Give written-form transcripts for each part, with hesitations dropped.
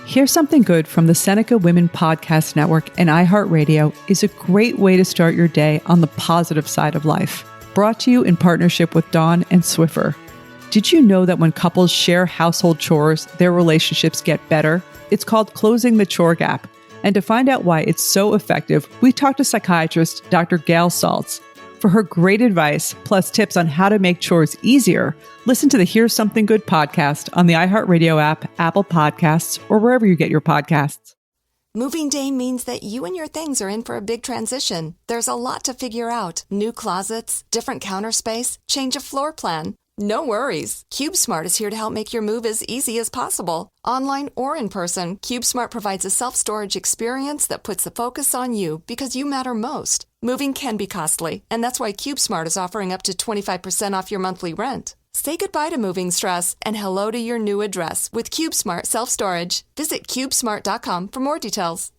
Here's Something Good from the Seneca Women Podcast Network and iHeartRadio is a great way to start your day on the positive side of life. Brought to you in partnership with Dawn and Swiffer. Did you know that when couples share household chores, their relationships get better? It's called Closing the Chore Gap. And to find out why it's so effective, we talked to psychiatrist Dr. Gail Saltz. For her great advice, plus tips on how to make chores easier, listen to the Here's Something Good podcast on the iHeartRadio app, Apple Podcasts, or wherever you get your podcasts. Moving day means that you and your things are in for a big transition. There's a lot to figure out. New closets, different counter space, change of floor plan. No worries. CubeSmart is here to help make your move as easy as possible. Online or in person, CubeSmart provides a self-storage experience that puts the focus on you because you matter most. Moving can be costly, and that's why CubeSmart is offering up to 25% off your monthly rent. Say goodbye to moving stress and hello to your new address with CubeSmart Self-Storage. Visit CubeSmart.com for more details.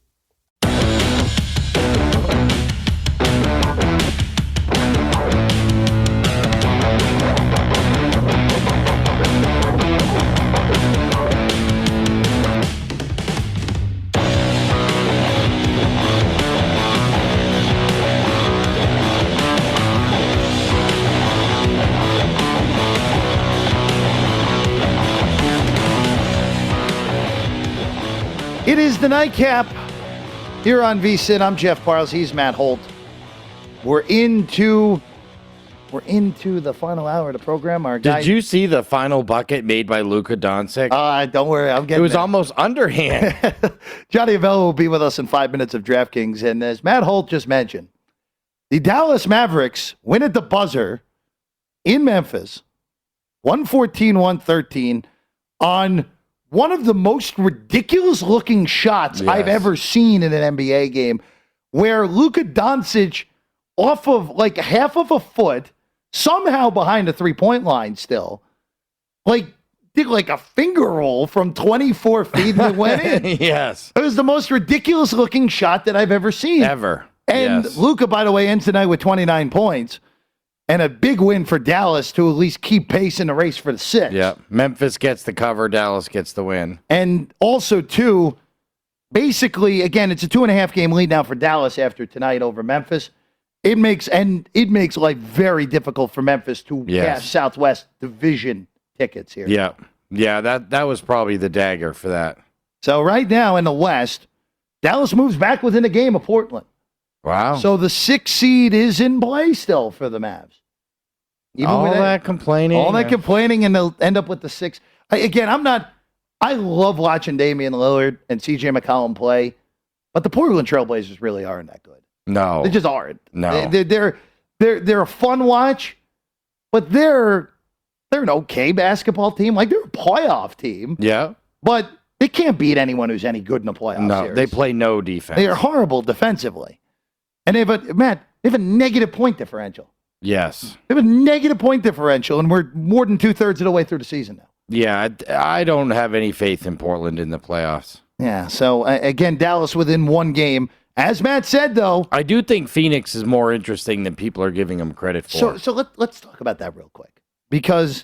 It is the Nightcap here on VSiN. I'm Jeff Parles. He's Matt Holt. We're into the final hour of the program. Did you see the final bucket made by Luka Doncic? Don't worry, I'm getting it. Was almost underhand. Johnny Avello will be with us in 5 minutes of DraftKings. And as Matt Holt just mentioned, the Dallas Mavericks win at the buzzer in Memphis, 114-113 on one of the most ridiculous-looking shots I've ever seen in an NBA game, where Luka Doncic, off of like half of a foot, somehow behind the three-point line still, did like a finger roll from 24 feet and it went in. Yes. It was the most ridiculous-looking shot that I've ever seen. Ever. And Luka, by the way, ends tonight with 29 points. And a big win for Dallas to at least keep pace in the race for the six. Yeah, Memphis gets the cover, Dallas gets the win. And also, too, basically, again, it's a 2.5 game lead now for Dallas after tonight over Memphis. It makes life very difficult for Memphis to pass Southwest Division tickets here. Yeah, that was probably the dagger for that. So right now in the West, Dallas moves back within a game of Portland. Wow. So the 6th seed is in play still for the Mavs. Even all that complaining, and they'll end up with the 6. I love watching Damian Lillard and CJ McCollum play, but the Portland Trailblazers really aren't that good. No. They just aren't. No. They're a fun watch, but they're an okay basketball team. Like, they're a playoff team. Yeah. But they can't beat anyone who's any good in a playoff series. They play no defense. They are horrible defensively. And they have a negative point differential. Yes. They have a negative point differential, and we're more than 2/3 of the way through the season now. Yeah, I don't have any faith in Portland in the playoffs. Yeah, so again, Dallas within one game. As Matt said, though, I do think Phoenix is more interesting than people are giving them credit for. So let's talk about that real quick, because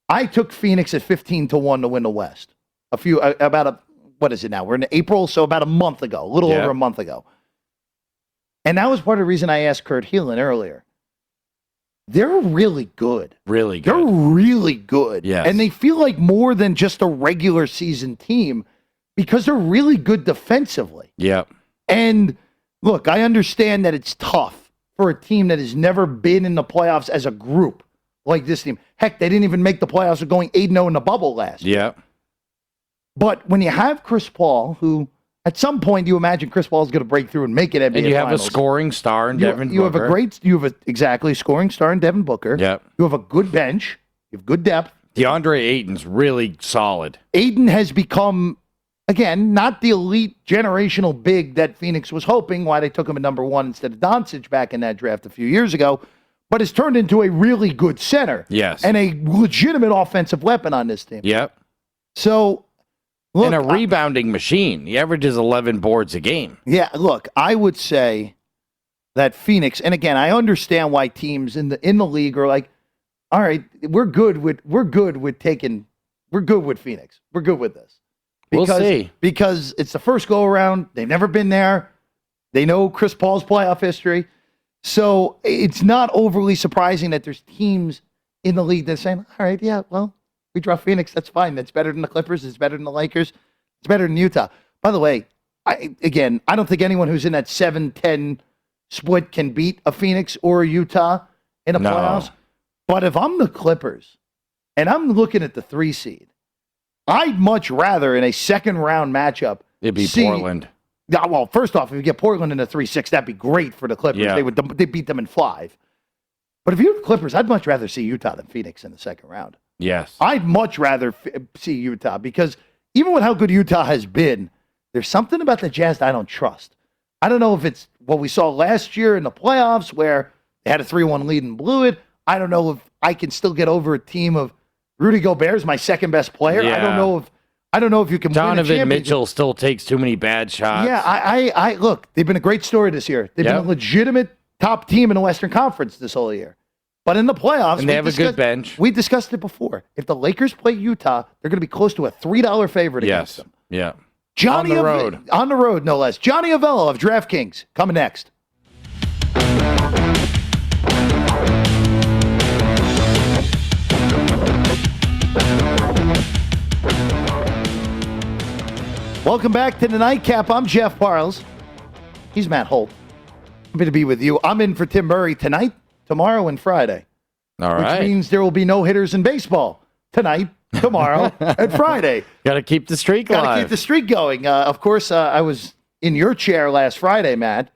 I took Phoenix at 15-1 to win the West. What is it now? We're in April, so about a month ago, a little over a month ago. And that was part of the reason I asked Kurt Heelan earlier. They're really good. Really good. They're really good. Yes. And they feel like more than just a regular season team because they're really good defensively. Yep. And look, I understand that it's tough for a team that has never been in the playoffs as a group like this team. Heck, they didn't even make the playoffs of going 8-0 in the bubble last year. Yeah. But when you have Chris Paul, who at some point you imagine Chris Paul is going to break through and make it NBA and you have Finals. a scoring star in Devin Booker. You have a scoring star in Devin Booker. Yep. You have a good bench. You have good depth. DeAndre Ayton's really solid. Ayton has become, again, not the elite generational big that Phoenix was hoping, why they took him at number 1 instead of Doncic back in that draft a few years ago, but has turned into a really good center. Yes. And a legitimate offensive weapon on this team. Yep. So, look, and a rebounding machine. He averages 11 boards a game. Yeah, look, I would say that Phoenix, and again, I understand why teams in the league are like, all right, we're good with Phoenix. We're good with this. Because, we'll see. Because it's the first go around. They've never been there. They know Chris Paul's playoff history. So it's not overly surprising that there's teams in the league that are saying, all right, yeah, well, we draw Phoenix. That's fine. That's better than the Clippers. It's better than the Lakers. It's better than Utah. By the way, I don't think anyone who's in that 7-10 split can beat a Phoenix or a Utah in the playoffs. But if I'm the Clippers and I'm looking at the 3 seed, I'd much rather in a second round matchup It'd be Portland. Yeah, well, first off, if you get Portland in a 3-6, that'd be great for the Clippers. Yeah. They beat them in 5. But if you're the Clippers, I'd much rather see Utah than Phoenix in the second round. Yes. I'd much rather see Utah because even with how good Utah has been, there's something about the Jazz that I don't trust. I don't know if it's what we saw last year in the playoffs where they had a 3-1 lead and blew it. I don't know if I can still get over a team of Rudy Gobert is my second best player. Yeah. I don't know if you can win a Donovan championship. Mitchell still takes too many bad shots. Yeah, I look, they've been a great story this year. They've been a legitimate top team in the Western Conference this whole year. But in the playoffs, and they have a good bench. We discussed it before. If the Lakers play Utah, they're going to be close to a $3 favorite against them. Yeah. Johnny on the road. On the road, no less. Johnny Avello of DraftKings coming next. Welcome back to the Nightcap. I'm Jeff Parles. He's Matt Holt. Happy to be with you. I'm in for Tim Murray tonight, tomorrow, and Friday. All right. Which means there will be no hitters in baseball tonight, tomorrow, and Friday. Got to keep the streak alive. Got to keep the streak going. Of course, I was in your chair last Friday, Matt,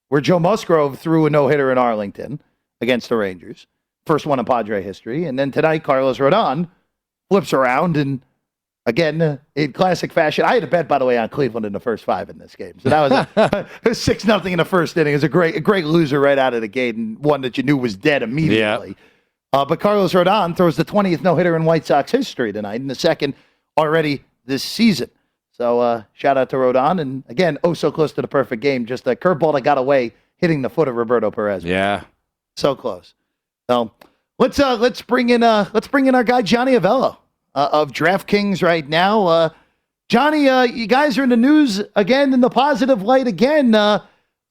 where Joe Musgrove threw a no-hitter in Arlington against the Rangers. First one in Padre history. And then tonight, Carlos Rodon flips around and again, in classic fashion, I had a bet, by the way, on Cleveland in the first 5 in this game. So that was it was 6-0 in the first inning. It was a great loser right out of the gate and one that you knew was dead immediately. Yeah. But Carlos Rodon throws the 20th no-hitter in White Sox history tonight and the second already this season. So shout out to Rodon. And again, so close to the perfect game. Just a curveball that got away hitting the foot of Roberto Perez. Yeah. So close. So let's bring in our guy Johnny Avello. Of DraftKings right now. Johnny, you guys are in the news again, in the positive light again.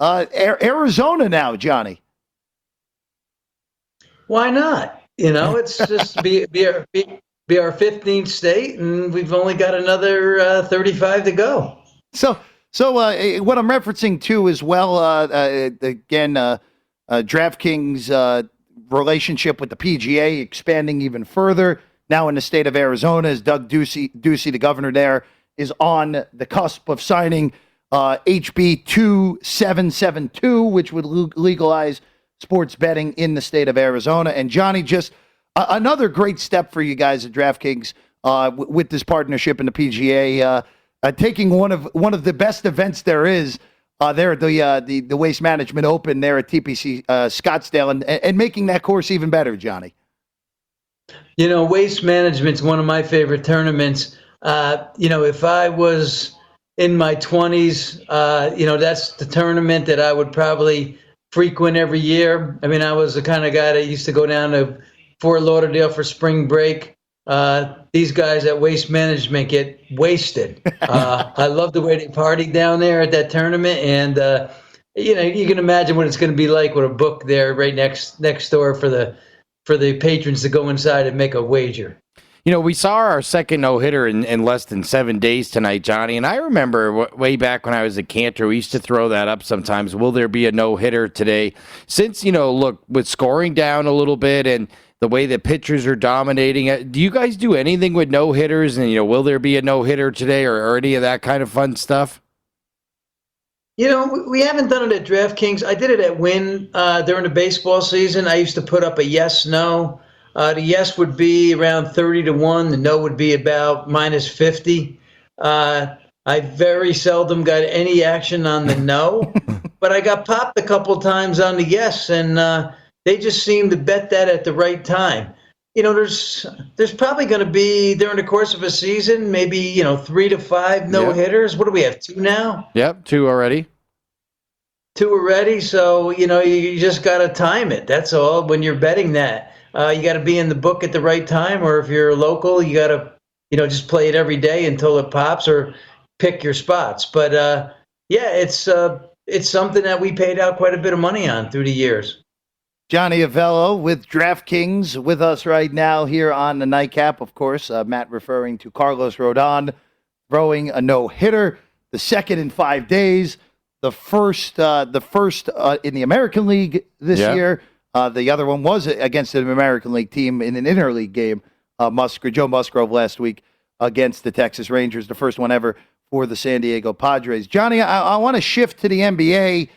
Arizona now, Johnny. Why not? It's just be our 15th state, and we've only got another 35 to go. So what I'm referencing to as well, again, DraftKings relationship with the PGA expanding even further. Now in the state of Arizona, as Doug Ducey, the governor there, is on the cusp of signing HB 2772, which would legalize sports betting in the state of Arizona. And Johnny, just another great step for you guys at DraftKings with this partnership in the PGA, taking one of the best events there is there at the Waste Management Open there at TPC Scottsdale, and making that course even better, Johnny. Waste Management's one of my favorite tournaments. If I was in my 20s, that's the tournament that I would probably frequent every year. I mean, I was the kind of guy that used to go down to Fort Lauderdale for spring break. These guys at Waste Management get wasted. I love the way they party down there at that tournament. And, you can imagine what it's going to be like with a book there right next door for the patrons to go inside and make a wager. We saw our second no-hitter in less than 7 days tonight, Johnny, and I remember way back when I was a cantor, we used to throw that up sometimes. Will there be a no-hitter today? Since, look, with scoring down a little bit and the way that pitchers are dominating, do you guys do anything with no-hitters? And, will there be a no-hitter today or any of that kind of fun stuff? We haven't done it at DraftKings. I did it at Wynn during the baseball season. I used to put up a yes/no. The yes would be around 30-1. The no would be about -50. I very seldom got any action on the no, but I got popped a couple times on the yes, and they just seem to bet that at the right time. There's probably going to be, during the course of a season, maybe 3 to 5 no-hitters. What do we have, 2 now? Yep, 2 already. 2 already, so you just got to time it. That's all. When you're betting that, you got to be in the book at the right time, or if you're local, you got to just play it every day until it pops, or pick your spots. But yeah, it's something that we paid out quite a bit of money on through the years. Johnny Avello with DraftKings with us right now here on the Nightcap. Of course, Matt referring to Carlos Rodon throwing a no-hitter, the second in 5 days, the first in the American League this year. The other one was against an American League team in an interleague game. Joe Musgrove last week against the Texas Rangers, the first one ever for the San Diego Padres. Johnny, I want to shift to the NBA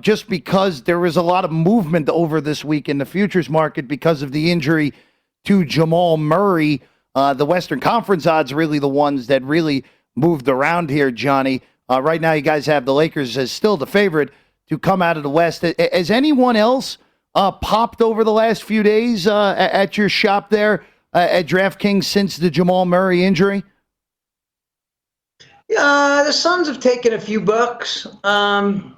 just because there was a lot of movement over this week in the futures market because of the injury to Jamal Murray. The Western Conference odds really the ones that really moved around here, Johnny. Right now you guys have the Lakers as still the favorite to come out of the West. Has anyone else popped over the last few days at your shop there at DraftKings since the Jamal Murray injury? The Suns have taken a few bucks. The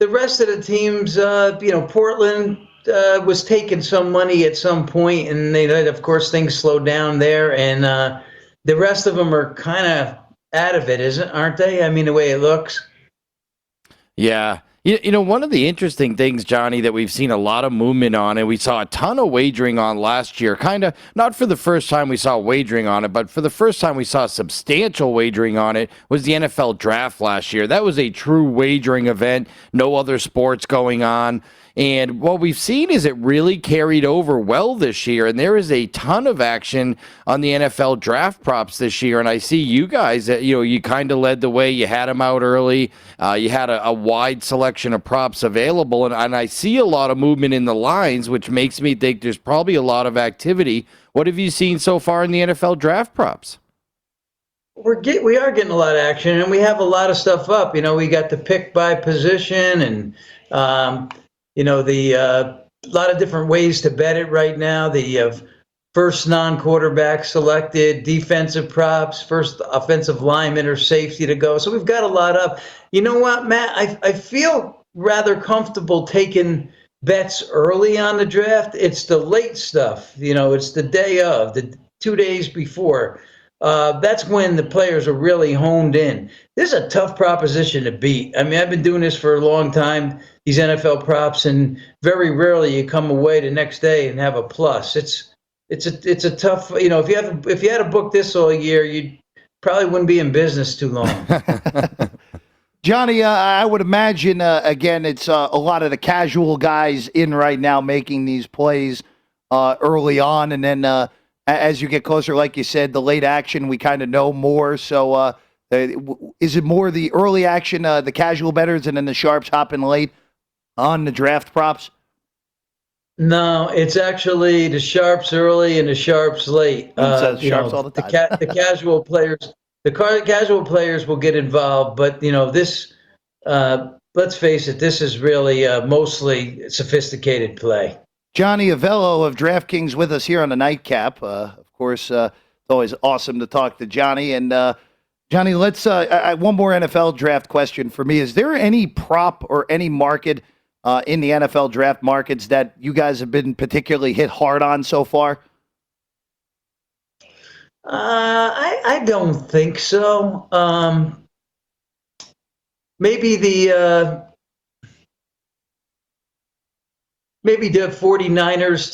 rest of the teams, Portland was taking some money at some point, and of course, things slowed down there, and the rest of them are kind of out of it, aren't they? I mean, the way it looks. Yeah. One of the interesting things, Johnny, that we've seen a lot of movement on, and we saw a ton of wagering on last year, kind of not for the first time we saw wagering on it, but for the first time we saw substantial wagering on it, was the NFL draft last year. That was a true wagering event, no other sports going on. And what we've seen is it really carried over well this year, and there is a ton of action on the NFL draft props this year. And I see you guys, you kind of led the way. You had them out early. You had a wide selection of props available, and I see a lot of movement in the lines, which makes me think there's probably a lot of activity. What have you seen so far in the NFL draft props? We are getting a lot of action, and we have a lot of stuff up. We got the pick by position, and a lot of different ways to bet it right now. The first non-quarterback selected, defensive props, first offensive lineman or safety to go. So we've got a lot up. You know what, Matt? I feel rather comfortable taking bets early on the draft. It's the late stuff. It's the day of, the 2 days before. That's when the players are really honed in. This is a tough proposition to beat. I mean, I've been doing this for a long time, these NFL props, and very rarely you come away the next day and have a plus. It's a tough, if you had to book this all year, you probably wouldn't be in business too long. Johnny, I would imagine, again, it's a lot of the casual guys in right now making these plays early on, and then as you get closer, like you said, the late action, we kind of know more. So is it more the early action, the casual bettors, and then the sharps hopping late on the draft props? No, it's actually the sharps early and the sharps late. Sharps all the time. The casual players, casual players will get involved, but this. Let's face it, this is really mostly sophisticated play. Johnny Avello of DraftKings with us here on the Nightcap. Of course, it's always awesome to talk to Johnny. And Johnny, let's one more NFL draft question for me. Is there any prop or any market in the NFL draft markets that you guys have been particularly hit hard on so far? I don't think so. Maybe the 49ers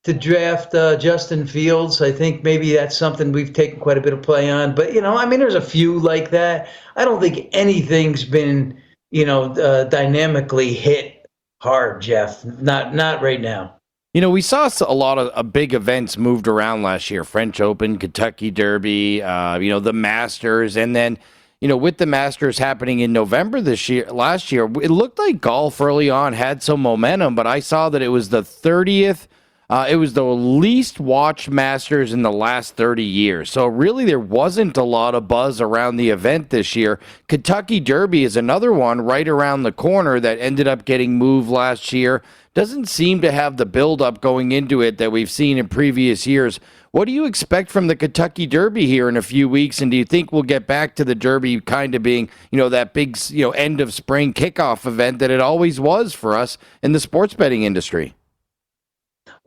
to draft Justin Fields. I think maybe that's something we've taken quite a bit of play on. But, there's a few like that. I don't think anything's been, dynamically hit hard, Jeff. Not right now. We saw a lot of big events moved around last year. French Open, Kentucky Derby, the Masters, and then with the Masters happening in November last year, it looked like golf early on had some momentum, but I saw that it was the 30th. It was the least watched Masters in the last 30 years. So really there wasn't a lot of buzz around the event this year. Kentucky Derby is another one right around the corner that ended up getting moved last year. Doesn't seem to have the buildup going into it that we've seen in previous years. What do you expect from the Kentucky Derby here in a few weeks? And do you think we'll get back to the Derby kind of being, that big, end of spring kickoff event that it always was for us in the sports betting industry?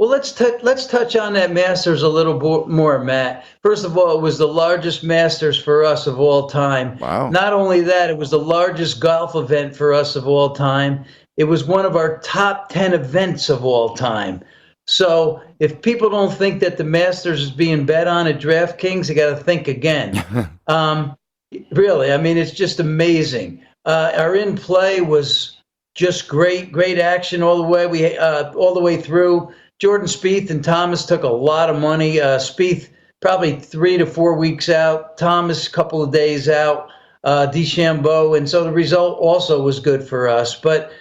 Well, let's touch on that Masters a little more, Matt. First of all, it was the largest Masters for us of all time. Wow. Not only that, it was the largest golf event for us of all time. It was one of our top 10 events of all time. So if people don't think that the Masters is being bet on at DraftKings, you got to think again. Really, I mean, it's just amazing. Our in play was just great action all the way through. Jordan Spieth and Thomas took a lot of money. Spieth probably 3 to 4 weeks out. Thomas a couple of days out. DeChambeau, and so the result also was good for us. But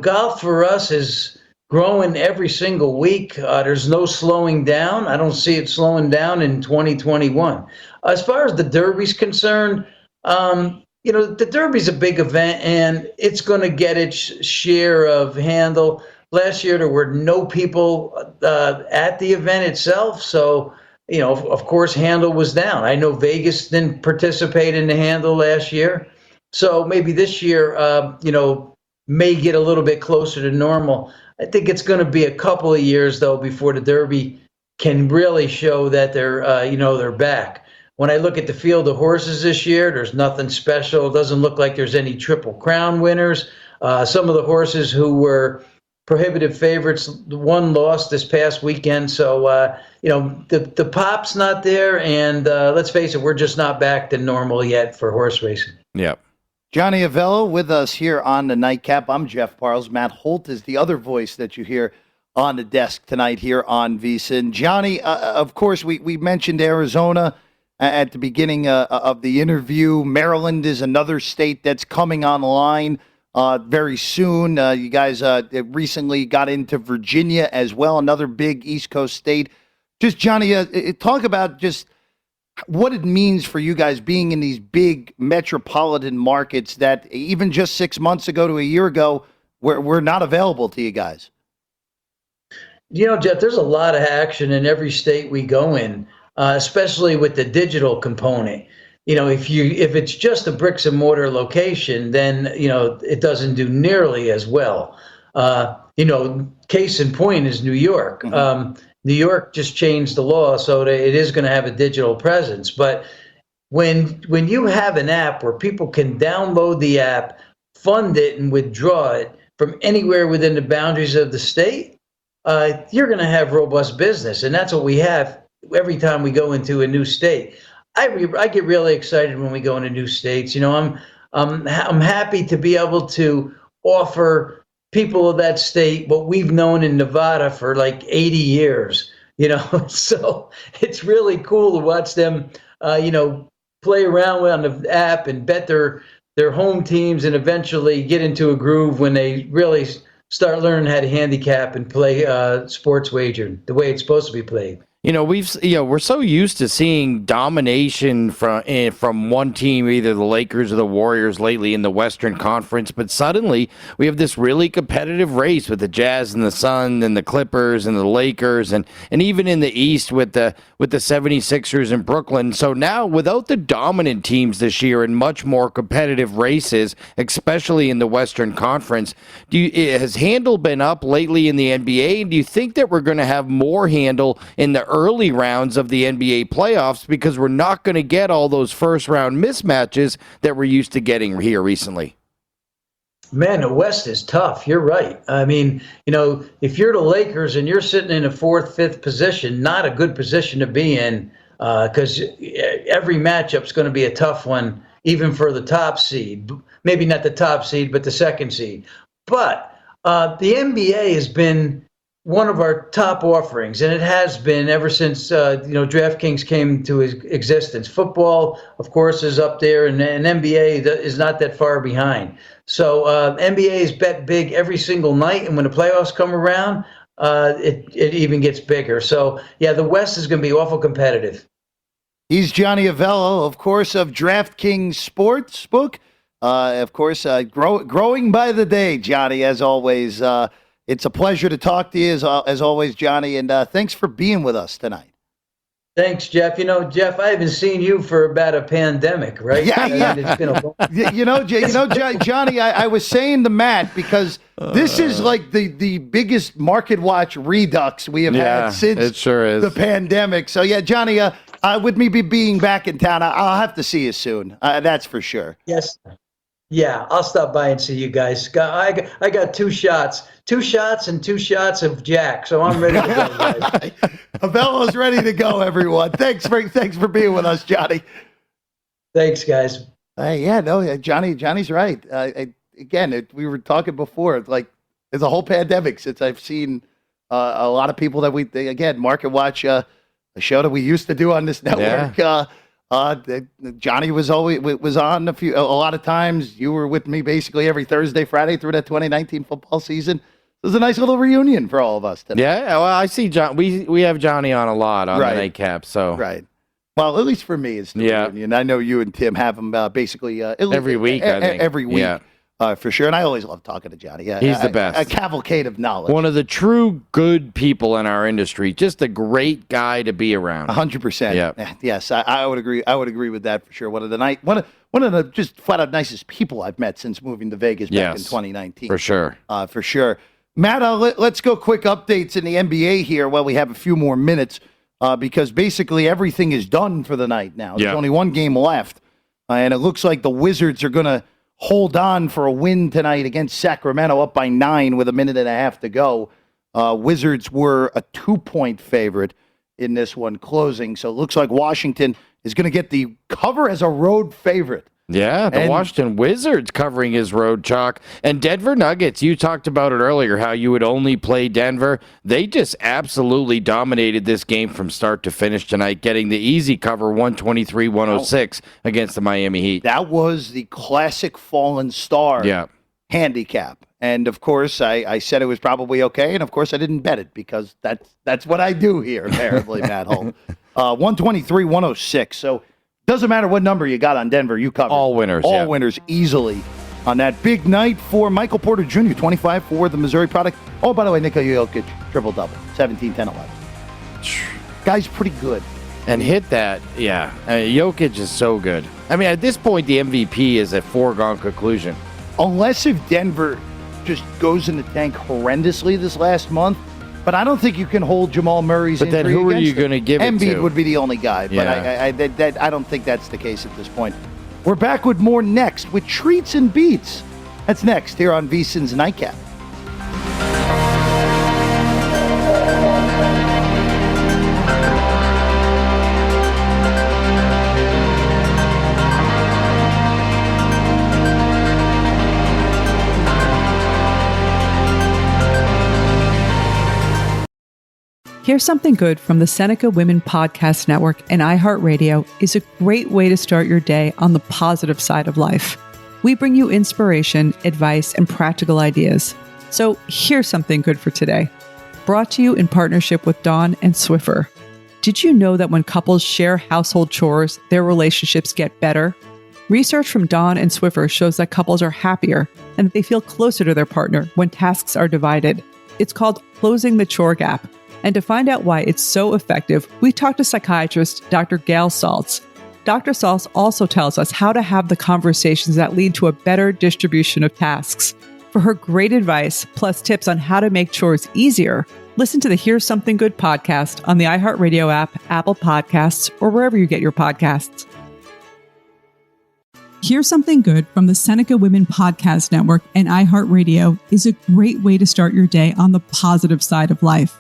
golf for us is growing every single week. There's no slowing down. I don't see it slowing down in 2021. As far as the Derby's concerned, the Derby's a big event, and it's going to get its share of handle. Last year, there were no people at the event itself. So, of course, handle was down. I know Vegas didn't participate in the handle last year. So maybe this year, may get a little bit closer to normal. I think it's going to be a couple of years, though, before the Derby can really show that they're back. When I look at the field of horses this year, there's nothing special. It doesn't look like there's any Triple Crown winners. Some of the horses who were prohibitive favorites, one lost this past weekend. So, the pop's not there. And let's face it, we're just not back to normal yet for horse racing. Yeah. Johnny Avello with us here on the Nightcap. I'm Jeff Parles. Matt Holt is the other voice that you hear on the desk tonight here on VSiN. Johnny, of course, we mentioned Arizona at the beginning of the interview. Maryland is another state that's coming online very soon. You guys recently got into Virginia as well, another big East Coast state. Just, Johnny, talk about just what it means for you guys being in these big metropolitan markets that even just 6 months ago to a year ago were not available to you guys. Jeff, there's a lot of action in every state we go in, especially with the digital component. If it's just a bricks and mortar location, then, it doesn't do nearly as well. Case in point is New York. Mm-hmm. New York just changed the law, so it is going to have a digital presence. But when you have an app where people can download the app, fund it, and withdraw it from anywhere within the boundaries of the state, you're going to have robust business. And that's what we have every time we go into a new state. I get really excited when we go into new states. I'm happy to be able to offer people of that state what we've known in Nevada for like 80 years. So it's really cool to watch them, play around on the app and bet their home teams and eventually get into a groove when they really start learning how to handicap and play sports wagering the way it's supposed to be played. We're so used to seeing domination from one team, either the Lakers or the Warriors lately in the Western Conference, but suddenly we have this really competitive race with the Jazz and the Sun and the Clippers and the Lakers and even in the East with the 76ers in Brooklyn. So now without the dominant teams this year and much more competitive races, especially in the Western Conference, has handle been up lately in the NBA? Do you think that we're going to have more handle in the early rounds of the NBA playoffs because we're not going to get all those first round mismatches that we're used to getting here recently? Man, the West is tough. You're right. I mean, if you're the Lakers and you're sitting in a 4th, 5th position, not a good position to be in, because every matchup's going to be a tough one, even for the top seed. Maybe not the top seed, but the 2nd seed. But the NBA has been one of our top offerings, and it has been ever since DraftKings came to existence. Football, of course, is up there, and NBA is not that far behind. So NBA is bet big every single night, and when the playoffs come around, it even gets bigger. So yeah, the West is going to be awful competitive. He's Johnny Avello, of course, of DraftKings Sportsbook. Of course, growing by the day, Johnny, as always. It's a pleasure to talk to you, as always, Johnny, and thanks for being with us tonight. Thanks, Jeff. Jeff, I haven't seen you for about a pandemic, right? Yeah. It's been a long Johnny, I was saying to Matt, because This is like the biggest market watch redux we have had since it sure is. the pandemic. So, yeah, Johnny, with me being back in town, I'll have to see you soon. That's for sure. Yes. Yeah, I'll stop by and see you guys. I got 2 shots. 2 shots and 2 shots of Jack, so I'm ready to go, guys. Avello's ready to go, everyone. Thanks for being with us, Johnny. Thanks, guys. Johnny's right. We were talking before. It's like there's a whole pandemic since I've seen a lot of people that market watch a show that we used to do on this network. Yeah. Johnny was on a lot of times. You were with me basically every Thursday, Friday through that 2019 football season. It was a nice little reunion for all of us today. Yeah, well, I see John. We have Johnny on a lot on the nightcap. So right. Well, at least for me, it's the reunion. I know you and Tim have him basically every week. I think every week. Yeah. For sure. And I always love talking to Johnny. He's the best. A cavalcade of knowledge. One of the true good people in our industry. Just a great guy to be around. 100%. Yeah. Yes, I would agree. I would agree with that for sure. One of the just flat out nicest people I've met since moving to Vegas back in 2019. For sure. For sure. Matt, let's go quick updates in the NBA here while we have a few more minutes because basically everything is done for the night now. There's only one game left, and it looks like the Wizards are going to hold on for a win tonight against Sacramento, up by 9 with a minute and a half to go. Wizards were a 2-point favorite in this one closing, so it looks like Washington is going to get the cover as a road favorite. Yeah, the Washington Wizards covering his road chalk. And Denver Nuggets, you talked about it earlier, how you would only play Denver. They just absolutely dominated this game from start to finish tonight, getting the easy cover 123-106 against the Miami Heat. That was the classic fallen star handicap. And, of course, I said it was probably okay, and, of course, I didn't bet it because that's what I do here, apparently, Matt Holt. 123-106, so doesn't matter what number you got on Denver, you cover. All winners. All winners easily on that big night for Michael Porter Jr., 25 for the Missouri product. Oh, by the way, Nikola Jokic, triple-double, 17, 10, 11. Guy's pretty good. And hit that, Jokic is so good. I mean, at this point, the MVP is a foregone conclusion. Unless if Denver just goes in the tank horrendously this last month, but I don't think you can hold Jamal Murray's injury against him. But then who are you going to give it to? Embiid would be the only guy, but I don't think that's the case at this point. We're back with more next with Treats and Beats. That's next here on VSiN's Nightcap. Here's Something Good from the Seneca Women Podcast Network and iHeartRadio is a great way to start your day on the positive side of life. We bring you inspiration, advice, and practical ideas. So here's something good for today. Brought to you in partnership with Dawn and Swiffer. Did you know that when couples share household chores, their relationships get better? Research from Dawn and Swiffer shows that couples are happier and that they feel closer to their partner when tasks are divided. It's called Closing the Chore Gap. And to find out why it's so effective, we talked to psychiatrist Dr. Gail Saltz. Dr. Saltz also tells us how to have the conversations that lead to a better distribution of tasks. For her great advice, plus tips on how to make chores easier, listen to the Here's Something Good podcast on the iHeartRadio app, Apple Podcasts, or wherever you get your podcasts. Here's Something Good from the Seneca Women Podcast Network and iHeartRadio is a great way to start your day on the positive side of life.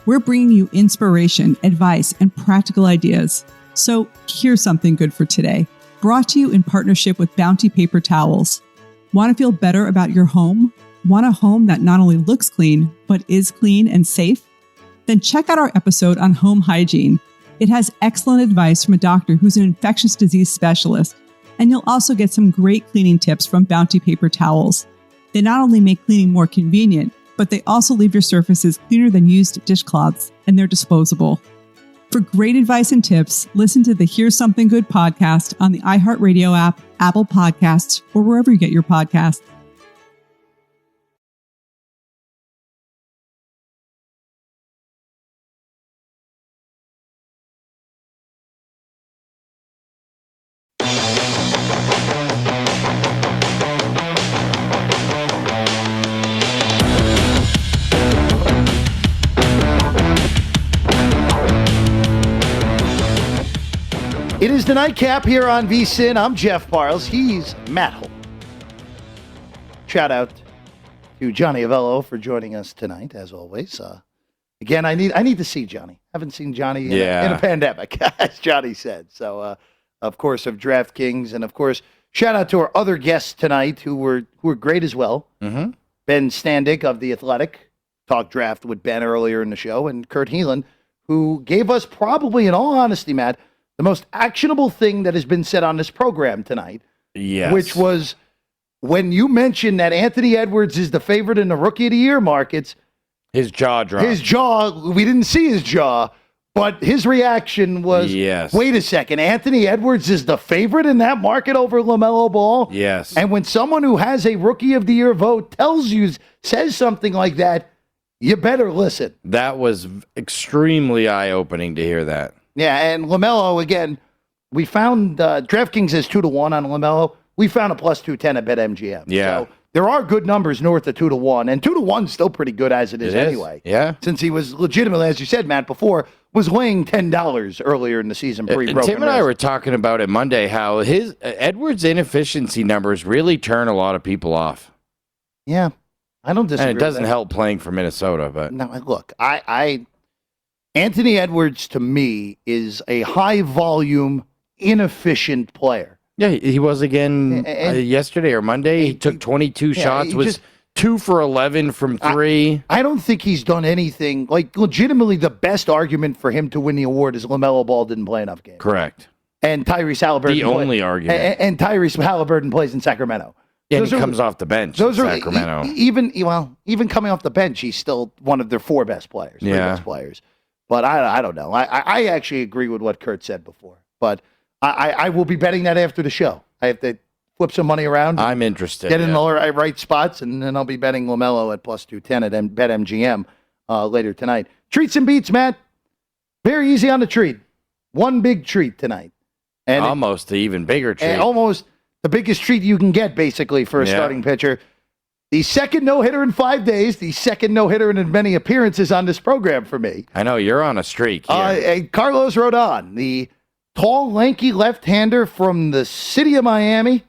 We're bringing you inspiration, advice, and practical ideas. So here's something good for today. Brought to you in partnership with Bounty Paper Towels. Want to feel better about your home? Want a home that not only looks clean, but is clean and safe? Then check out our episode on home hygiene. It has excellent advice from a doctor who's an infectious disease specialist. And you'll also get some great cleaning tips from Bounty Paper Towels. They not only make cleaning more convenient, but they also leave your surfaces cleaner than used dishcloths, and they're disposable. For great advice and tips, listen to the Here's Something Good podcast on the iHeartRadio app, Apple Podcasts, or wherever you get your podcasts. is the Nightcap here on VSiN. I'm Jeff Parles. He's Matt Holt. Shout out to Johnny Avello for joining us tonight, as always. Again, I need to see Johnny. Haven't seen Johnny in a pandemic, as Johnny said. So, of course, of DraftKings, and of course, shout out to our other guests tonight who were great as well. Mm-hmm. Ben Standig of The Athletic, talked draft with Ben earlier in the show, and Kurt Heelan, who gave us probably, in all honesty, Matt, the most actionable thing that has been said on this program tonight. Yes. Which was when you mentioned that Anthony Edwards is the favorite in the Rookie of the Year markets. His jaw dropped. We didn't see his jaw, but his reaction was, yes. Wait a second, Anthony Edwards is the favorite in that market over LaMelo Ball? Yes. And when someone who has a Rookie of the Year vote says something like that, you better listen. That was extremely eye-opening to hear that. Yeah, and LaMelo, again, we found DraftKings is 2-1 on LaMelo. We found a plus 210 at BetMGM. Yeah. So there are good numbers north of 2-1, and 2-1 is still pretty good as it is anyway. Yeah. Since he was legitimately, as you said, Matt, before, was laying $10 earlier in the season pre-broken Tim and I were talking about it Monday, how his Edwards' inefficiency numbers really turn a lot of people off. Yeah, I don't disagree. And it doesn't help playing for Minnesota, but no, look, Anthony Edwards to me is a high-volume, inefficient player. Yeah, he was again yesterday or Monday. He took 22 shots, was 2 for 11 from 3. I don't think he's done anything. Like, legitimately, the best argument for him to win the award is LaMelo Ball didn't play enough games. Correct. And Tyrese Halliburton. The only argument. And Tyrese Halliburton plays in Sacramento. Yeah, he comes off the bench in Sacramento. Even coming off the bench, he's still one of their 4 best players. 3 best players. But I don't know. I actually agree with what Kurt said before. But I will be betting that after the show. I have to flip some money around. I'm interested. Get in the right spots, and then I'll be betting LaMelo at plus 210 at BetMGM later tonight. Treats and beats, Matt. Very easy on the treat. One big treat tonight. And almost the even bigger treat. Almost the biggest treat you can get, basically, for a starting pitcher. The second no-hitter in 5 days, the second no-hitter in as many appearances on this program for me. I know, you're on a streak here. Carlos Rodon, the tall, lanky left-hander from the city of Miami,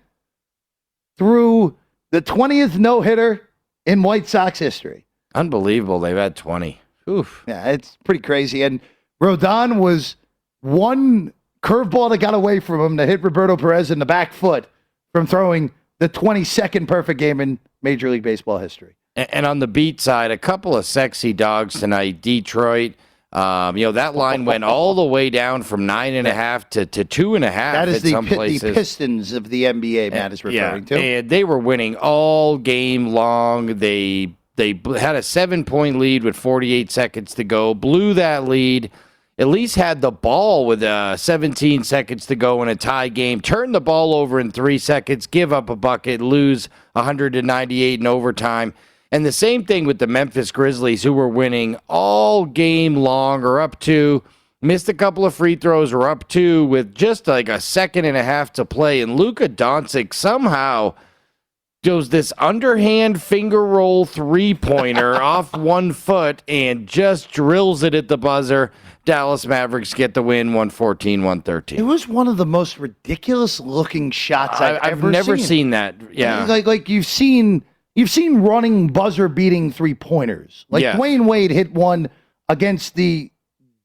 threw the 20th no-hitter in White Sox history. Unbelievable. They've had 20. Oof. Yeah, it's pretty crazy. And Rodon was one curveball that got away from him that hit Roberto Perez in the back foot from throwing the 22nd perfect game in Major League Baseball history. And on the beat side, a couple of sexy dogs tonight. Detroit, that line went all the way down from 9.5 to 2.5. That is some places. The Pistons of the NBA, Matt is referring to. And they were winning all game long. They had a 7-point lead with 48 seconds to go, blew that lead, at least had the ball with 17 seconds to go in a tie game, turn the ball over in 3 seconds, give up a bucket, lose 198 in overtime. And the same thing with the Memphis Grizzlies, who were winning all game long or up to, missed a couple of free throws or up to with just like a second and a half to play. And Luka Doncic somehow goes this underhand finger roll three-pointer off 1 foot and just drills it at the buzzer. Dallas Mavericks get the win, 114-113. It was one of the most ridiculous-looking shots I've never seen that. Yeah, like you've seen running buzzer-beating three-pointers. Like Dwayne Wade hit one against the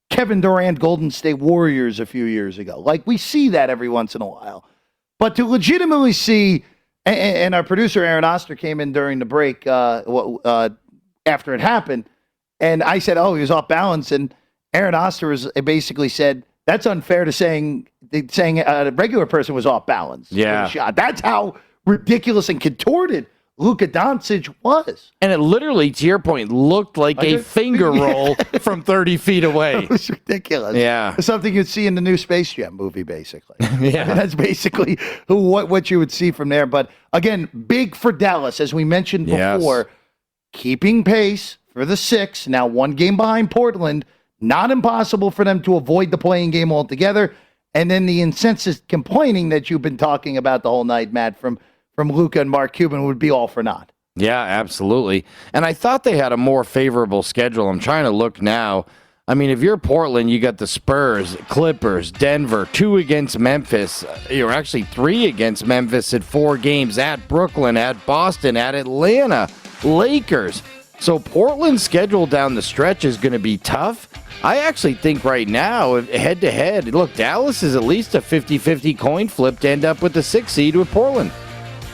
Kevin Durant Golden State Warriors a few years ago. Like, we see that every once in a while. But to legitimately see, and our producer Aaron Oster came in during the break after it happened, and I said, "Oh, he was off balance," and Aaron Oster basically said, that's unfair to saying a regular person was off balance. Yeah. Shot. That's how ridiculous and contorted Luka Doncic was. And it literally, to your point, looked like a finger roll from 30 feet away. It was ridiculous. Yeah. It's something you'd see in the new Space Jam movie, basically. Yeah. I mean, that's basically what you would see from there. But again, big for Dallas, as we mentioned before, keeping pace for the 6, now 1 game behind Portland. Not impossible for them to avoid the playing game altogether. And then the incessant complaining that you've been talking about the whole night, Matt, from Luka and Mark Cuban would be all for naught. Yeah, absolutely. And I thought they had a more favorable schedule. I'm trying to look now. I mean, if you're Portland, you got the Spurs, Clippers, Denver, 2 against Memphis. You're actually 3 against Memphis at 4 games, at Brooklyn, at Boston, at Atlanta, Lakers. So Portland's schedule down the stretch is going to be tough. I actually think right now, head-to-head, look, Dallas is at least a 50-50 coin flip to end up with the 6th seed with Portland.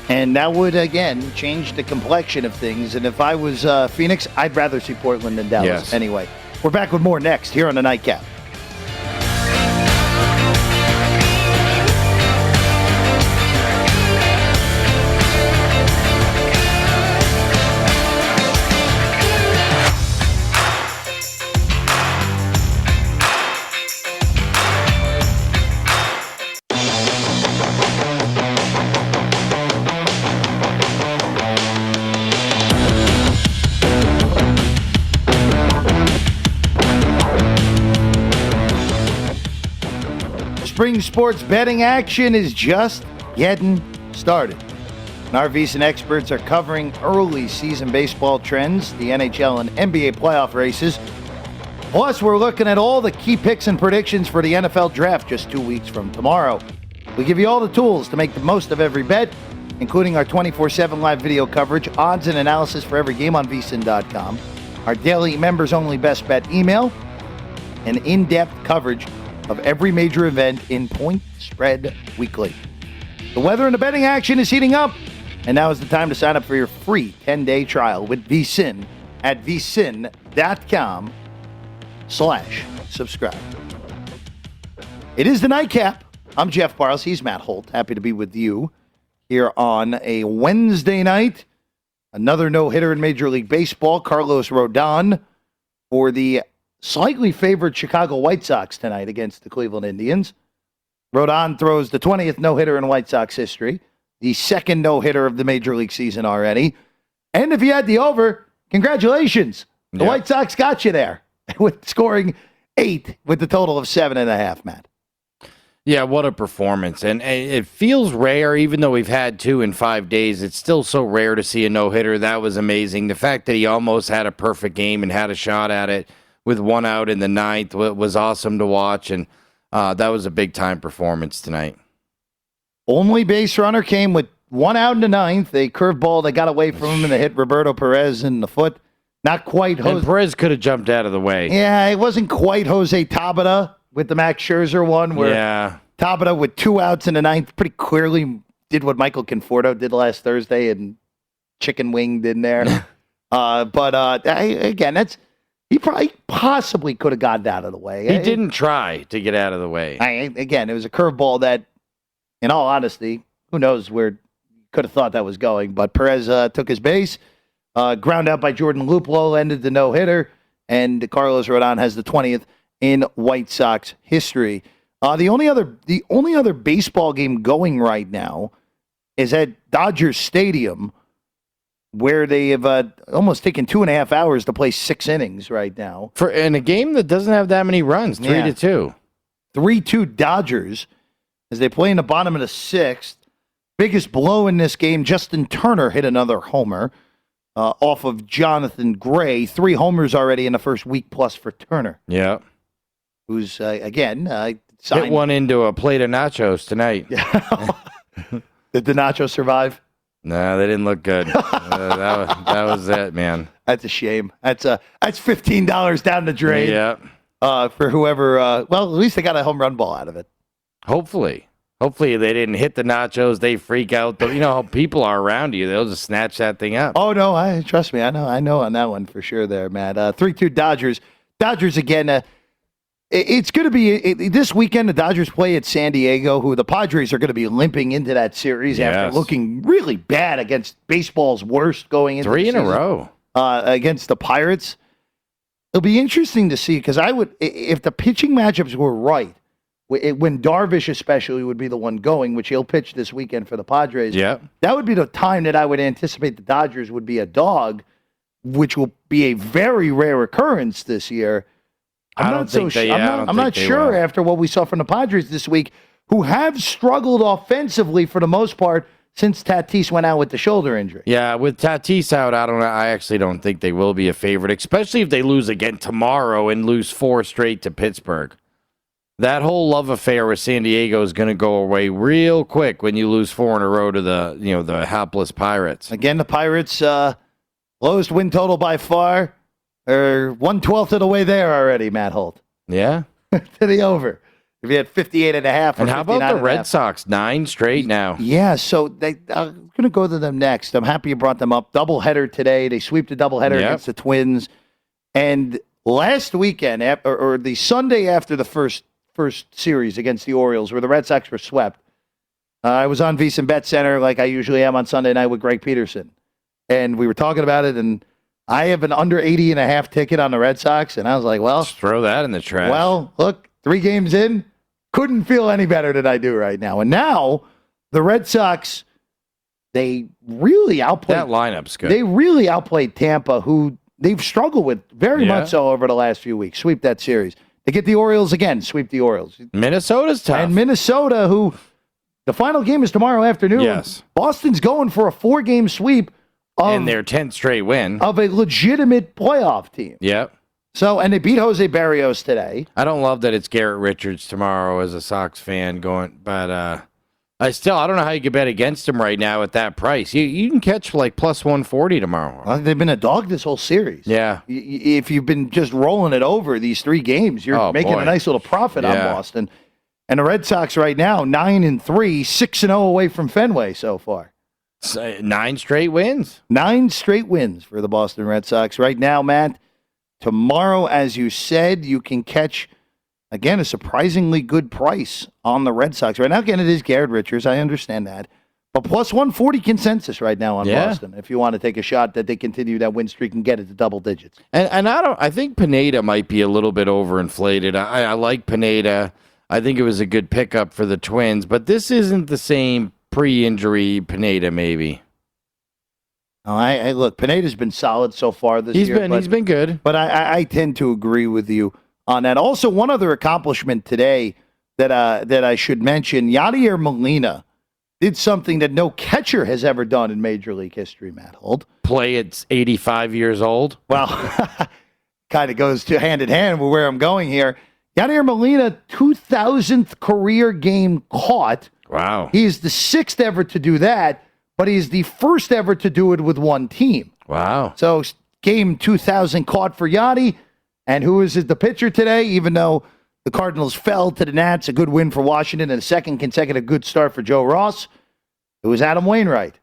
And that would, again, change the complexion of things. And if I was Phoenix, I'd rather see Portland than Dallas. Yes. Anyway, we're back with more next here on the Nightcap. Spring sports betting action is just getting started. And our VSiN experts are covering early season baseball trends, the NHL and NBA playoff races. Plus, we're looking at all the key picks and predictions for the NFL draft just 2 weeks from tomorrow. We give you all the tools to make the most of every bet, including our 24/7 live video coverage, odds and analysis for every game on VSiN.com, our daily members-only best bet email, and in-depth coverage of every major event in Point Spread Weekly. The weather and the betting action is heating up, and now is the time to sign up for your free 10-day trial with VSiN at vsin.com/subscribe. It is the Nightcap. I'm Jeff Parles. He's Matt Holt. Happy to be with you here on a Wednesday night. Another no-hitter in Major League Baseball, Carlos Rodon, for the slightly favored Chicago White Sox tonight against the Cleveland Indians. Rodon throws the 20th no-hitter in White Sox history, the second no-hitter of the Major League season already. And if you had the over, congratulations. The White Sox got you there with scoring 8 with the total of 7.5, Matt. Yeah, what a performance. And it feels rare, even though we've had 2 in 5 days. It's still so rare to see a no-hitter. That was amazing. The fact that he almost had a perfect game and had a shot at it with 1 out in the 9th was awesome to watch, and that was a big-time performance tonight. Only base runner came with 1 out in the 9th, a curveball that got away from him and hit Roberto Perez in the foot. Not quite And Perez could have jumped out of the way. Yeah, it wasn't quite Jose Tabata with the Max Scherzer one, where Tabata with 2 outs in the 9th pretty clearly did what Michael Conforto did last Thursday and chicken winged in there. Again, he probably possibly could have gotten out of the way. He didn't try to get out of the way. Again, it was a curveball that, in all honesty, who knows where you could have thought that was going. But Perez took his base. Ground out by Jordan Luplow ended the no-hitter. And Carlos Rodon has the 20th in White Sox history. The only other baseball game going right now is at Dodger Stadium, where they have almost taken 2.5 hours to play 6 innings right now. In a game that doesn't have that many runs, 3-2. 3-2 Dodgers as they play in the bottom of the 6th. Biggest blow in this game, Justin Turner hit another homer off of Jonathan Gray. 3 homers already in the first week plus for Turner. Yeah. Who's, again, hit one into a plate of nachos tonight. Did the nachos survive? No, they didn't look good. that was it, man. That's a shame. That's $15 down the drain. Yeah. For whoever. Well, at least they got a home run ball out of it. Hopefully they didn't hit the nachos. They freak out. You know how people are around you. They'll just snatch that thing up. Oh no, trust me. I know on that one for sure. There, Matt. 3-2 Dodgers. Dodgers again. It's going to be this weekend. The Dodgers play at San Diego, who the Padres are going to be limping into that series after looking really bad against baseball's worst going into 3 in a row against the Pirates. It'll be interesting to see because if the pitching matchups were right, when Darvish especially would be the one going, which he'll pitch this weekend for the Padres. Yeah, that would be the time that I would anticipate the Dodgers would be a dog, which will be a very rare occurrence this year. I'm not sure after what we saw from the Padres this week, who have struggled offensively for the most part since Tatis went out with the shoulder injury. Yeah, with Tatis out, I don't know. I actually don't think they will be a favorite, especially if they lose again tomorrow and lose 4 straight to Pittsburgh. That whole love affair with San Diego is going to go away real quick when you lose 4 in a row to the hapless Pirates. Again, the Pirates lowest win total by far, or 1/12 of the way there already. Matt Holt. Yeah, to the over. If you had 58.5, and how about the Red Sox? 9 straight now. Yeah, so I'm going to go to them next. I'm happy you brought them up. Doubleheader today. They sweep the doubleheader against the Twins. And last weekend, or the Sunday after the first series against the Orioles, where the Red Sox were swept, I was on VSiN Bet Center like I usually am on Sunday night with Greg Peterson. And we were talking about it, and I have an under 80.5 ticket on the Red Sox. And I was like, well, just throw that in the trash. Well, look, 3 games in. Couldn't feel any better than I do right now. And now the Red Sox, they really outplayed. That lineup's good. They really outplayed Tampa, who they've struggled with very much so over the last few weeks. Sweep that series. They get the Orioles again, sweep the Orioles. Minnesota's tough. And Minnesota, who the final game is tomorrow afternoon. Yes. Boston's going for a 4-game sweep and their 10th straight win of a legitimate playoff team. Yep. So, and they beat Jose Barrios today. I don't love that it's Garrett Richards tomorrow as a Sox fan but I don't know how you could bet against him right now at that price. You can catch like plus 140 tomorrow. Well, they've been a dog this whole series. Yeah. If you've been just rolling it over these 3 games, you're making a nice little profit on Boston. And the Red Sox right now, 9-3, 6-0 away from Fenway so far. 9 straight wins. 9 straight wins for the Boston Red Sox. Right now, Matt, tomorrow, as you said, you can catch, again, a surprisingly good price on the Red Sox. Right now, again, it is Garrett Richards. I understand that. But plus 140 consensus right now on Boston, if you want to take a shot that they continue that win streak and get it to double digits. And I think Pineda might be a little bit overinflated. I like Pineda. I think it was a good pickup for the Twins, but this isn't the same pre-injury Pineda, maybe. No, look, Pineda's been solid so far this year. He's been good. But I tend to agree with you on that. Also, one other accomplishment today that I should mention, Yadier Molina did something that no catcher has ever done in Major League history, Matt Holt. Play at 85 years old? Well, kind of goes hand in hand with where I'm going here. Yadier Molina, 2,000th career game caught. Wow. He's the 6th ever to do that. But he's the first ever to do it with one team. Wow. So game 2,000 caught for Yachty. And who is the pitcher today? Even though the Cardinals fell to the Nats, a good win for Washington and a second consecutive good start for Joe Ross. It was Adam Wainwright.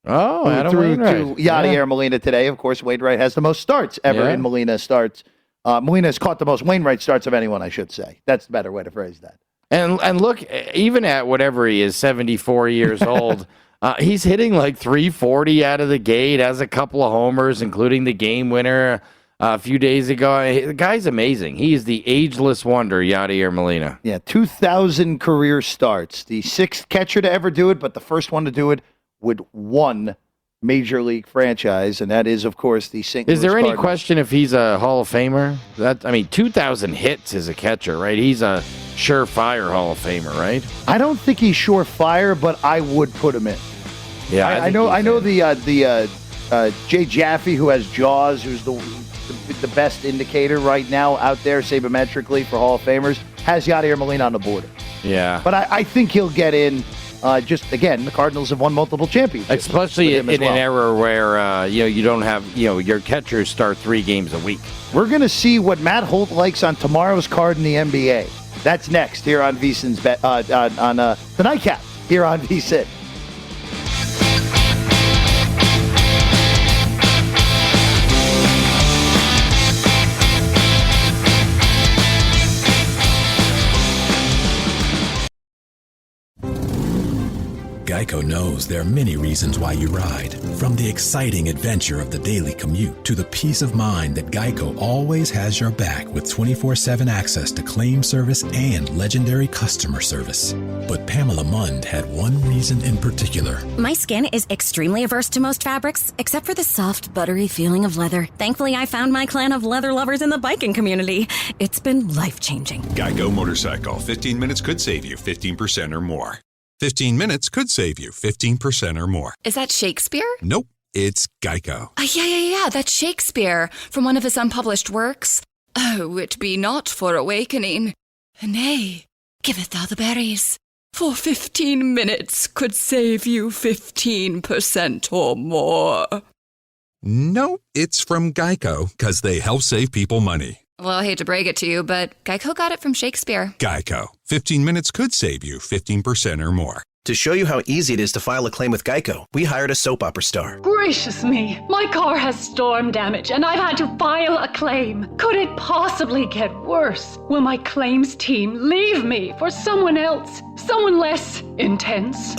Oh, Adam Wainwright. To Yadier Molina today. Of course, Wainwright has the most starts ever in Molina starts. Molina has caught the most Wainwright starts of anyone, I should say. That's the better way to phrase that. And look, even at whatever he is, 74 years old, he's hitting like 340 out of the gate, has a couple of homers, including the game winner a few days ago. The guy's amazing. He is the ageless wonder, Yadier Molina. Yeah, 2,000 career starts. The 6th catcher to ever do it, but the first one to do it with one Major League franchise, and that is, of course, the St. Louis Is there Cardinals. any question if he's a Hall of Famer? 2,000 hits as a catcher, right? He's a surefire Hall of Famer, right? I don't think he's surefire, but I would put him in. Yeah, I know the Jay Jaffe, who has Jaws, who's the best indicator right now out there sabermetrically for Hall of Famers, has Yadier Molina on the board. Yeah. But I think he'll get in. Just again, the Cardinals have won multiple championships, especially in an era where you don't have your catchers start 3 games a week. We're going to see what Matt Holt likes on tomorrow's card in the NBA. That's next here on VSiN's on the Nightcap here on VSiN. Geico knows there are many reasons why you ride. From the exciting adventure of the daily commute to the peace of mind that Geico always has your back with 24/7 access to claim service and legendary customer service. But Pamela Mund had one reason in particular. My skin is extremely averse to most fabrics, except for the soft, buttery feeling of leather. Thankfully, I found my clan of leather lovers in the biking community. It's been life-changing. Geico Motorcycle. 15 minutes could save you 15% or more. 15 minutes could save you 15% or more. Is that Shakespeare? Nope, it's Geico. Yeah, that's Shakespeare from one of his unpublished works. Oh, it be not for awakening. Nay, giveth thou the berries. For 15 minutes could save you 15% or more. Nope, it's from Geico, because they help save people money. Well, I hate to break it to you, but Geico got it from Shakespeare. Geico. 15 minutes could save you 15% or more. To show you how easy it is to file a claim with Geico, we hired a soap opera star. Gracious me, my car has storm damage and I've had to file a claim. Could it possibly get worse? Will my claims team leave me for someone else? Someone less intense?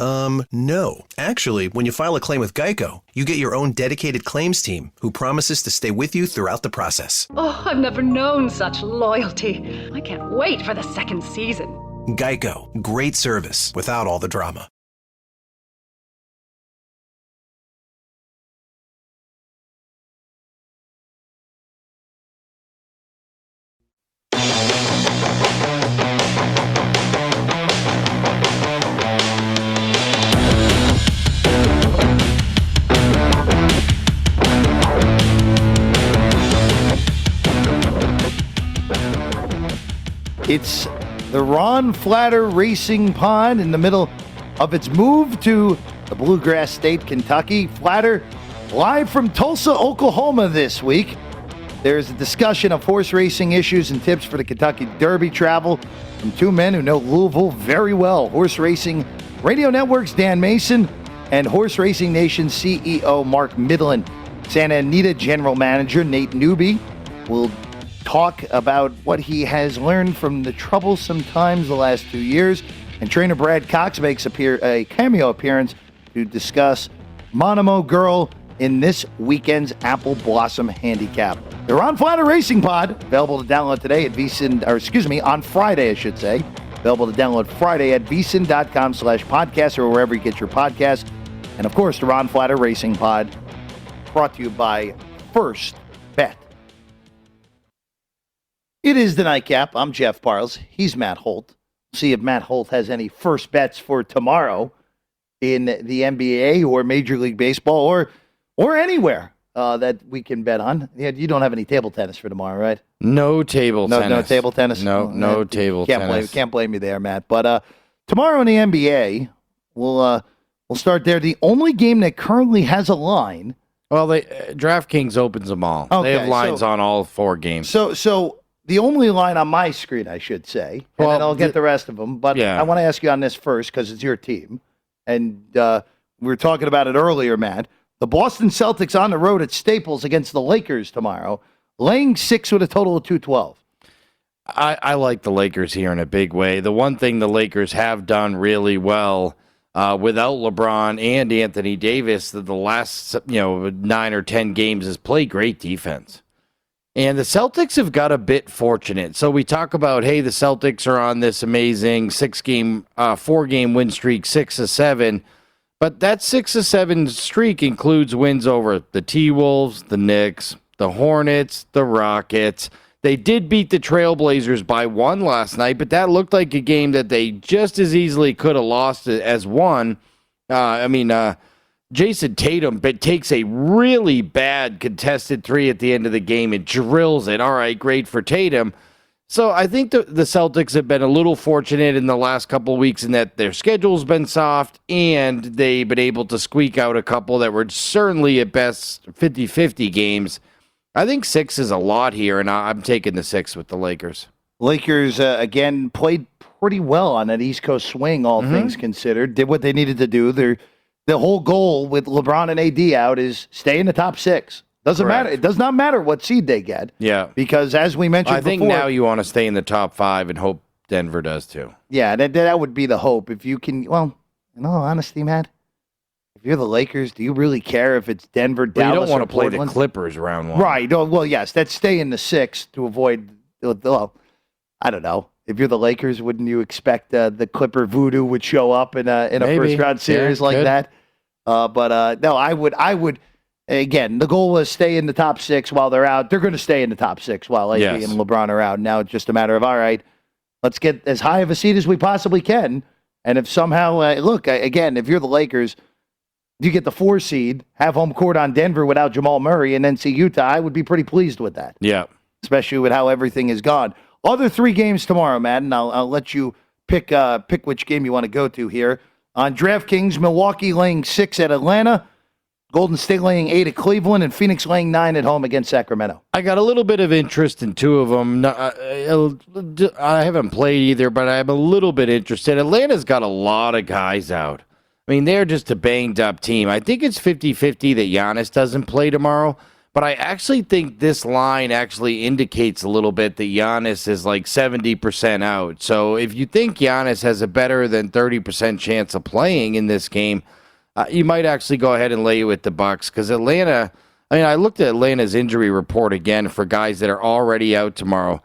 No. Actually, when you file a claim with Geico, you get your own dedicated claims team who promises to stay with you throughout the process. Oh, I've never known such loyalty. I can't wait for the second season. Geico. Great service without all the drama. It's the Ron Flatter Racing Pod in the middle of its move to the Bluegrass State, Kentucky. Flatter live from Tulsa, Oklahoma this week. There's a discussion of horse racing issues and tips for the Kentucky Derby travel from two men who know Louisville very well. Horse Racing Radio Network's Dan Mason and Horse Racing Nation's CEO Mark Midland. Santa Anita General Manager Nate Newby will talk about what he has learned from the troublesome times the last 2 years. And trainer Brad Cox makes a cameo appearance to discuss Monomo Girl in this weekend's Apple Blossom Handicap. The Ron Flatter Racing Pod, available to download today at on Friday, I should say. Available to download Friday at vsin.com/podcast or wherever you get your podcasts. And of course, the Ron Flatter Racing Pod, brought to you by First Bet. It is the Nightcap. I'm Jeff Parles. He's Matt Holt. See if Matt Holt has any first bets for tomorrow in the NBA or Major League Baseball or anywhere that we can bet on. Yeah, you don't have any table tennis for tomorrow, right? No table tennis. No table tennis? No table tennis. Can't blame me there, Matt. But tomorrow in the NBA, we'll start there. The only game that currently has a line. Well, DraftKings opens them all. Okay, they have lines on all 4 games. So the only line on my screen, I should say, and then I'll get the rest of them. But yeah. I want to ask you on this first because it's your team. And we were talking about it earlier, Matt. The Boston Celtics on the road at Staples against the Lakers tomorrow, laying 6 with a total of 212. I like the Lakers here in a big way. The one thing the Lakers have done really well without LeBron and Anthony Davis, the last 9 or 10 games is play great defense. And the Celtics have got a bit fortunate. So we talk about, hey, the Celtics are on this amazing 4-game win streak, 6 of 7. But that 6 of 7 streak includes wins over the T-Wolves, the Knicks, the Hornets, the Rockets. They did beat the Trailblazers by 1 last night, but that looked like a game that they just as easily could have lost as won. Jason Tatum takes a really bad contested 3 at the end of the game and drills it. All right, great for Tatum. So I think the Celtics have been a little fortunate in the last couple of weeks in that their schedule's been soft and they've been able to squeak out a couple that were certainly at best 50-50 games. I think 6 is a lot here, and I'm taking the 6 with the Lakers. Lakers, again, played pretty well on that East Coast swing, all things considered. Did what they needed to do. The whole goal with LeBron and AD out is stay in the top 6. Doesn't matter. It does not matter what seed they get. Yeah. Because as we mentioned before. I think now you want to stay in the top 5 and hope Denver does too. Yeah, that would be the hope. If you can, well, in all honesty, Matt, if you're the Lakers, do you really care if it's Denver, Dallas, you don't want to play Portland? The Clippers round 1. Right. Well, yes, that's stay in the 6 to avoid, well, I don't know. If you're the Lakers, wouldn't you expect the Clipper voodoo would show up in a first-round series like that? No, I would. Again, the goal was stay in the top 6 while they're out. They're going to stay in the top 6 while AD and LeBron are out. Now it's just a matter of, all right, let's get as high of a seed as we possibly can And if somehow, again, if you're the Lakers, you get the 4 seed, have home court on Denver without Jamal Murray, and then see Utah, I would be pretty pleased with that. Yeah. Especially with how everything is gone. Other 3 games tomorrow, Matt, and I'll let you pick which game you want to go to here. On DraftKings, Milwaukee laying 6 at Atlanta, Golden State laying 8 at Cleveland, and Phoenix laying 9 at home against Sacramento. I got a little bit of interest in 2 of them. I haven't played either, but I'm a little bit interested. Atlanta's got a lot of guys out. I mean, they're just a banged-up team. I think it's 50-50 that Giannis doesn't play tomorrow, but I actually think this line actually indicates a little bit that Giannis is like 70% out. So if you think Giannis has a better than 30% chance of playing in this game, you might actually go ahead and lay with the Bucks, because Atlanta, I looked at Atlanta's injury report again for guys that are already out tomorrow.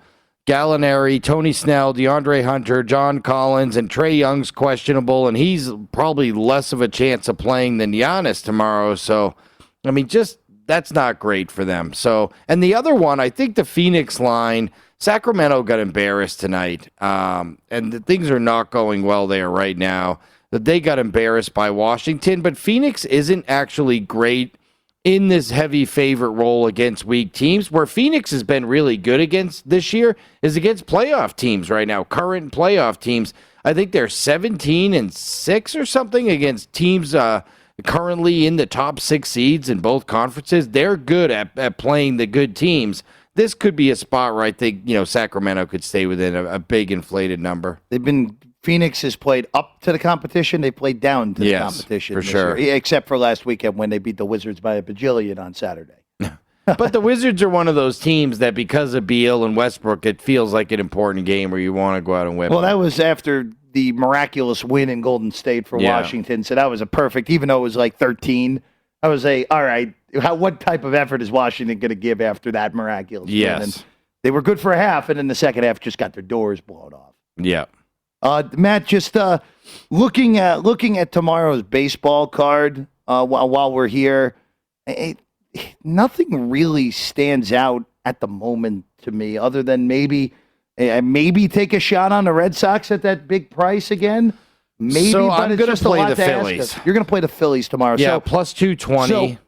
Gallinari, Tony Snell, DeAndre Hunter, John Collins, and Trae Young's questionable, and he's probably less of a chance of playing than Giannis tomorrow. So, that's not great for them. So, and the other one, I think the Phoenix line, Sacramento got embarrassed tonight, and things are not going well there right now. That they got embarrassed by Washington, but Phoenix isn't actually great in this heavy favorite role against weak teams. Where Phoenix has been really good against this year is against playoff teams right now, current playoff teams. I think they're 17-6 or something against teams currently in the top 6 seeds in both conferences. They're good at playing the good teams. This could be a spot where I think, Sacramento could stay within a big inflated number. Phoenix has played up to the competition. They played down to the competition. For sure. Year, except for last weekend when they beat the Wizards by a bajillion on Saturday. But the Wizards are one of those teams that because of Beal and Westbrook, it feels like an important game where you want to go out and win. Well, that was after the miraculous win in Golden State for Washington. So that was a perfect, even though it was like 13, I was all right, what type of effort is Washington going to give after that miraculous win? And they were good for a half, and in the second half just got their doors blown off. Yeah. Matt, just looking at tomorrow's baseball card while we're here, nothing really stands out at the moment to me, other than maybe take a shot on the Red Sox at that big price again. Maybe, so but I'm going to play the Phillies. You're going to play the Phillies tomorrow. Yeah, so, plus 220. So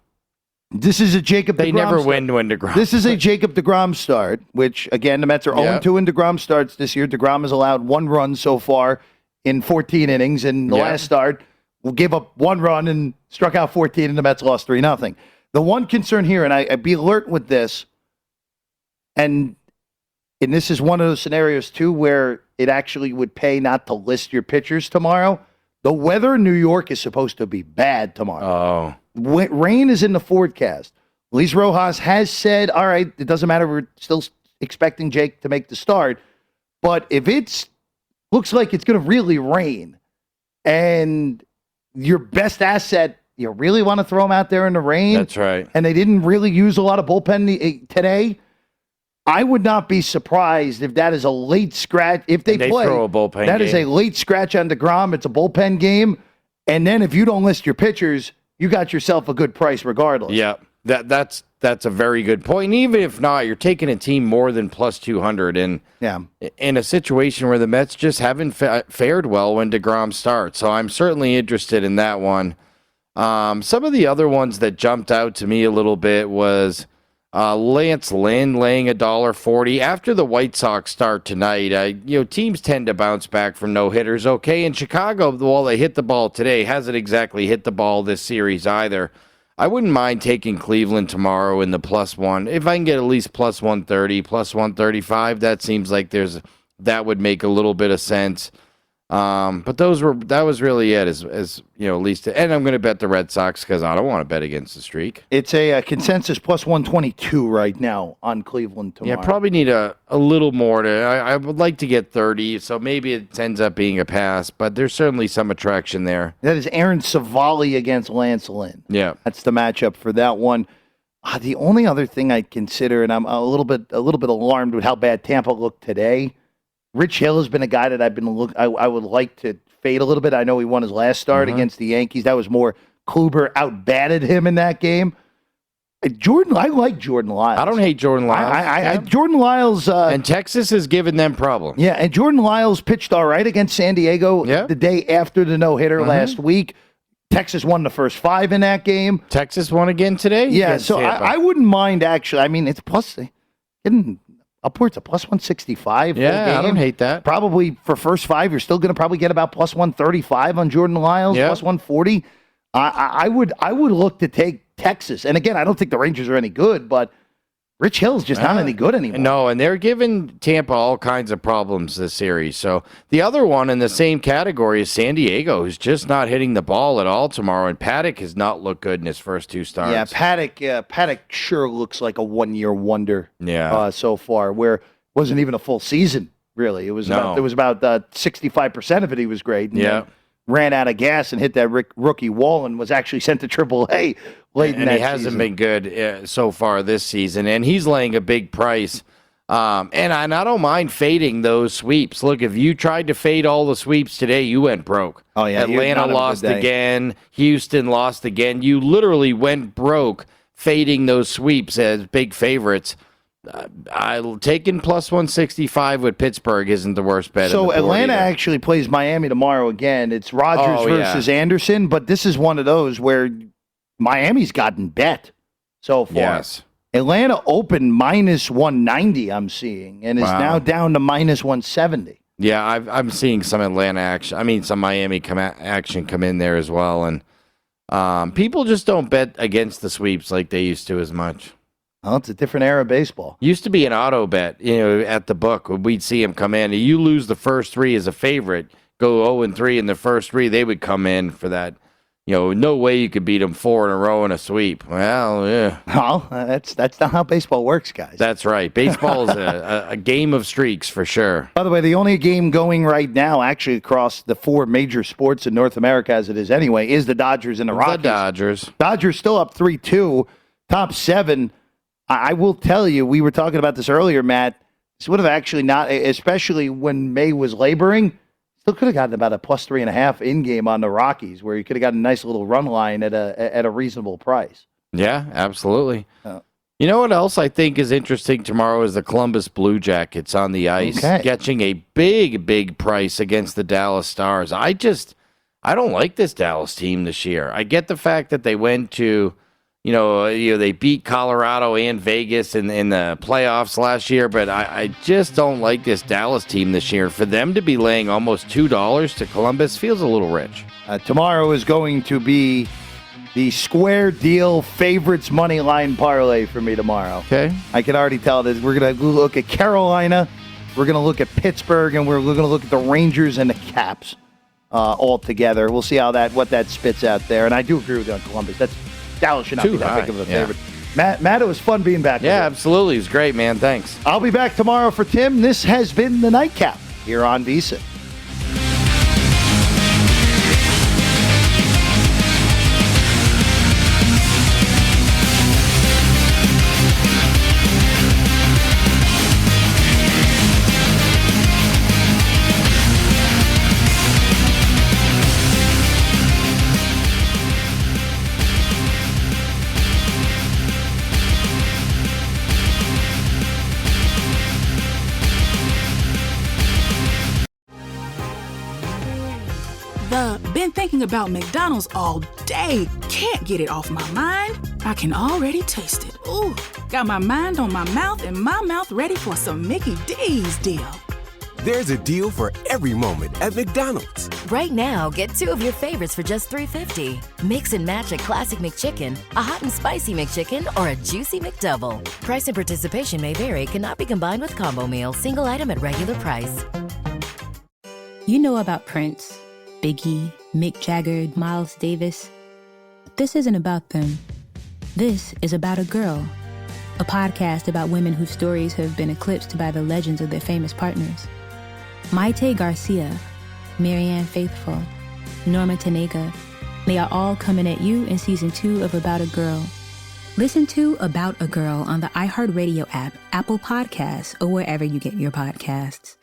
this is a Jacob DeGrom They never start. win when DeGrom. This is a Jacob DeGrom start, which, again, the Mets are 0-2 in DeGrom starts this year. DeGrom has allowed 1 run so far in 14 innings, and the last start will give up 1 run and struck out 14, and the Mets lost 3-0. The one concern here, and I'd be alert with this, and this is one of those scenarios, too, where it actually would pay not to list your pitchers tomorrow. The weather in New York is supposed to be bad tomorrow. Rain is in the forecast. Luis Rojas has said, all right, it doesn't matter. We're still expecting Jake to make the start. But if looks like it's going to really rain and your best asset, you really want to throw him out there in the rain? That's right. And they didn't really use a lot of bullpen today. I would not be surprised if that is a late scratch. If they play, throw a bullpen that game. is a late scratch on DeGrom. It's a bullpen game. And then if you don't list your pitchers, you got yourself a good price regardless. Yeah, that's a very good point. And even if not, you're taking a team more than plus 200. And in a situation where the Mets just haven't fared well when DeGrom starts. So I'm certainly interested in that one. Some of the other ones that jumped out to me a little bit was Lance Lynn laying $1.40 after the White Sox start tonight. Teams tend to bounce back from no hitters. Okay, in Chicago, while they hit the ball today, hasn't exactly hit the ball this series either. I wouldn't mind taking Cleveland tomorrow in the +1. If I can get at least plus 130, plus 135, that seems like that would make a little bit of sense. But that was really it, as at least. And I'm going to bet the Red Sox because I don't want to bet against the streak. It's a consensus plus 122 right now on Cleveland tomorrow. Yeah, probably need a little more. I would like to get 30, so maybe it ends up being a pass. But there's certainly some attraction there. That is Aaron Savali against Lance Lynn. Yeah, that's the matchup for that one. The only other thing I'd consider, and I'm a little bit alarmed with how bad Tampa looked today. Rich Hill has been a guy that I would like to fade a little bit. I know he won his last start against the Yankees. That was more Kluber outbatted him in that game. I like Jordan Lyles. I don't hate Jordan Lyles. Jordan Lyles. And Texas has given them problems. Yeah, and Jordan Lyles pitched all right against San Diego the day after the no-hitter last week. Texas won the first 5 in that game. Texas won again today? Yeah, so I wouldn't mind, actually. I mean, it's getting upwards of plus 165. Yeah, I don't hate that. Probably for first 5, you're still going to probably get about plus 135 on Jordan Lyles, plus 140. I would look to take Texas. And again, I don't think the Rangers are any good, but Rich Hill's just not any good anymore. No, and they're giving Tampa all kinds of problems this series. So the other one in the same category is San Diego, who's just not hitting the ball at all tomorrow. And Paddock has not looked good in his first 2 starts. Yeah, Paddock sure looks like a one-year wonder. Yeah, so far, where it wasn't even a full season. Really, it was about 65% of it. He was great. And ran out of gas and hit that rookie wall and was actually sent to AAA late in that season. And he hasn't been good so far this season, and he's laying a big price. And I don't mind fading those sweeps. Look, if you tried to fade all the sweeps today, you went broke. Oh, yeah. Atlanta lost again. Houston lost again. You literally went broke fading those sweeps as big favorites. Taking plus 165 with Pittsburgh isn't the worst bet. So Atlanta actually plays Miami tomorrow again. It's Rodgers versus Anderson, but this is one of those where Miami's gotten bet so far. Yes. Atlanta opened minus 190, I'm seeing, and is now down to minus 170. Yeah, I'm seeing some Atlanta action. I mean, some Miami action come in there as well, and people just don't bet against the sweeps like they used to as much. Well, it's a different era of baseball. Used to be an auto bet, at the book. We'd see him come in. You lose the first 3 as a favorite, go 0-3 in the first 3, they would come in for that. No way you could beat them 4 in a row in a sweep. Well, yeah. Well, that's not how baseball works, guys. That's right. Baseball is a game of streaks for sure. By the way, the only game going right now, actually across the 4 major sports in North America, as it is anyway, is the Dodgers and the Rockies. The Dodgers still up 3-2, top 7. I will tell you, we were talking about this earlier, Matt. This would have actually not, especially when May was laboring, still could have gotten about a plus 3.5 in game on the Rockies, where you could have gotten a nice little run line at a reasonable price. Yeah, absolutely. You know what else I think is interesting tomorrow is the Columbus Blue Jackets on the ice, catching a big price against the Dallas Stars. I don't like this Dallas team this year. I get the fact that they went to. They beat Colorado and Vegas in the playoffs last year, but I just don't like this Dallas team this year. For them to be laying almost $2 to Columbus feels a little rich. Tomorrow is going to be the square deal favorites money line parlay for me tomorrow. Okay. I can already tell that we're going to look at Carolina, we're going to look at Pittsburgh, and we're going to look at the Rangers and the Caps all together. We'll see what that spits out there. And I do agree with you on Columbus. Dallas should not be that big of a favorite. Matt, it was fun being back with you. Absolutely. It was great, man. Thanks. I'll be back tomorrow for Tim. This has been The Nightcap here on VSiN. Been thinking about McDonald's all day. Can't get it off my mind. I can already taste it. Ooh, got my mind on my mouth and my mouth ready for some Mickey D's deal. There's a deal for every moment at McDonald's. Right now, get 2 of your favorites for just $3.50. Mix and match a classic McChicken, a hot and spicy McChicken, or a juicy McDouble. Price and participation may vary. Cannot be combined with combo meal. Single item at regular price. You know about Prince, Biggie, Mick Jagger, Miles Davis. This isn't about them. This is about a girl. A podcast about women whose stories have been eclipsed by the legends of their famous partners. Maite Garcia, Marianne Faithfull, Norma Tanega. They are all coming at you in season 2 of About a Girl. Listen to About a Girl on the iHeartRadio app, Apple Podcasts, or wherever you get your podcasts.